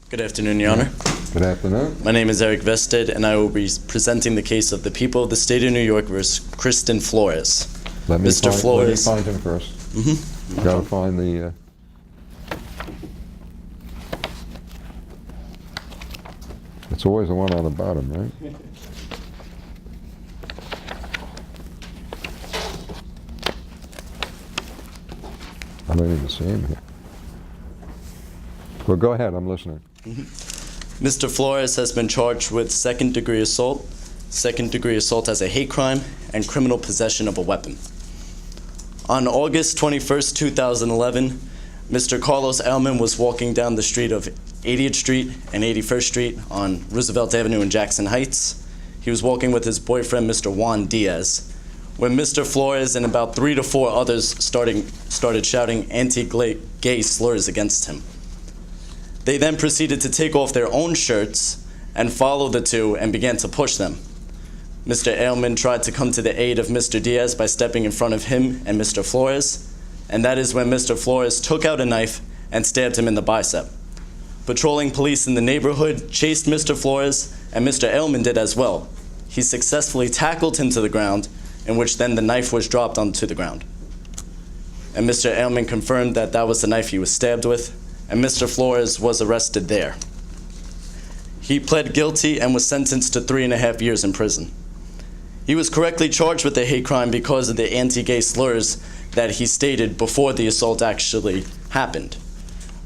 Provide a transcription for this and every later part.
Good afternoon, Your Honor. Good afternoon. My name is Eric Vehstedt, and I will be presenting the case of the people of the state of New York versus Kristen Flores. Let me Mr. Flores. find him first. Mm-hmm. Gotta find the. It's always the one on the bottom, right? I don't even see him here. Well, go ahead. I'm listening. Mr. Flores has been charged with second-degree assault as a hate crime, and criminal possession of a weapon. On August 21st, 2011, Mr. Carlos Elman was walking down the street of 80th Street and 81st Street on Roosevelt Avenue in Jackson Heights. He was walking with his boyfriend, Mr. Juan Diaz, when Mr. Flores and about 3 to 4 others started shouting anti-gay slurs against him. They then proceeded to take off their own shirts and follow the two and began to push them. Mr. Ailman tried to come to the aid of Mr. Diaz by stepping in front of him and Mr. Flores, and that is when Mr. Flores took out a knife and stabbed him in the bicep. Patrolling police in the neighborhood chased Mr. Flores, and Mr. Ailman did as well. He successfully tackled him to the ground, in which then the knife was dropped onto the ground. And Mr. Ailman confirmed that that was the knife he was stabbed with, and Mr. Flores was arrested there. He pled guilty and was sentenced to 3.5 years in prison. He was correctly charged with the hate crime because of the anti-gay slurs that he stated before the assault actually happened.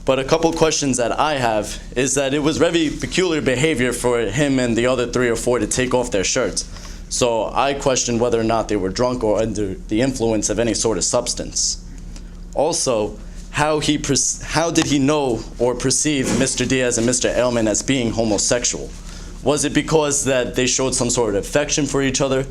But a couple questions that I have is that it was very peculiar behavior for him and the other 3 or 4 to take off their shirts. So I question whether or not they were drunk or under the influence of any sort of substance. Also, how did he know or perceive Mr. Diaz and Mr. Ailman as being homosexual? Was it because that they showed some sort of affection for each other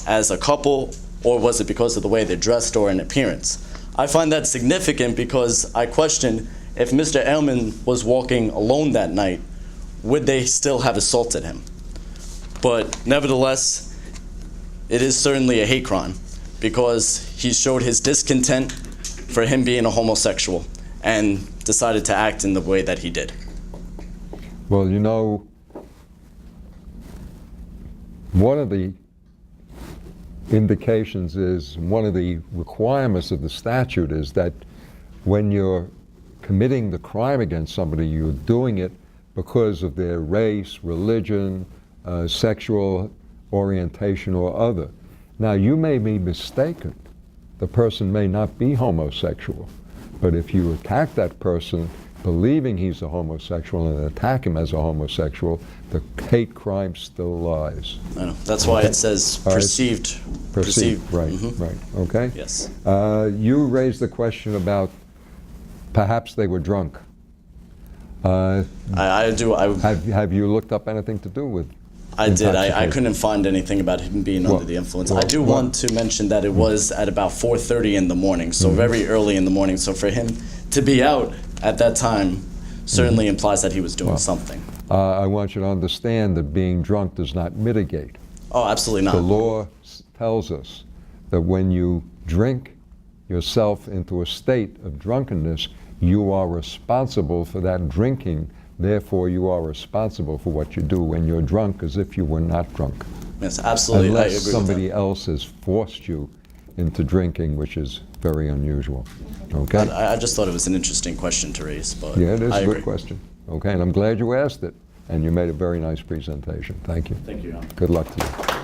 as a couple, or was it because of the way they dressed or in appearance? I find that significant because I question if Mr. Ailman was walking alone that night, would they still have assaulted him? But nevertheless, it is certainly a hate crime because he showed his discontent for him being a homosexual and decided to act in the way that he did. Well, you know, one of the indications is, one of the requirements of the statute is that when you're committing the crime against somebody, you're doing it because of their race, religion, sexual orientation, or other. Now, you may be mistaken. The person may not be homosexual, but if you attack that person believing he's a homosexual and attack him as a homosexual, the hate crime still lies. I know. That's why it says perceived. Perceived, right, right. Okay? Yes. You raised the question about perhaps they were drunk. I do. Have you looked up anything to do with? I did. I couldn't find anything about him being under the influence. I do want to mention that it was at about 4:30 in the morning, so very early in the morning. So for him to be out at that time certainly implies that he was doing something. I want you to understand that being drunk does not mitigate. Oh, absolutely not. The law tells us that when you drink yourself into a state of drunkenness, you are responsible for that drinking. Therefore, you are responsible for what you do when you're drunk, as if you were not drunk. Yes, absolutely. Unless I agree somebody else has forced you into drinking, which is very unusual. Okay? I just thought it was an interesting question to raise, but yeah, it is a agree. good question. Okay, and I'm glad you asked it, and you made a very nice presentation. Thank you. Thank you, Your Honor. Good luck to you.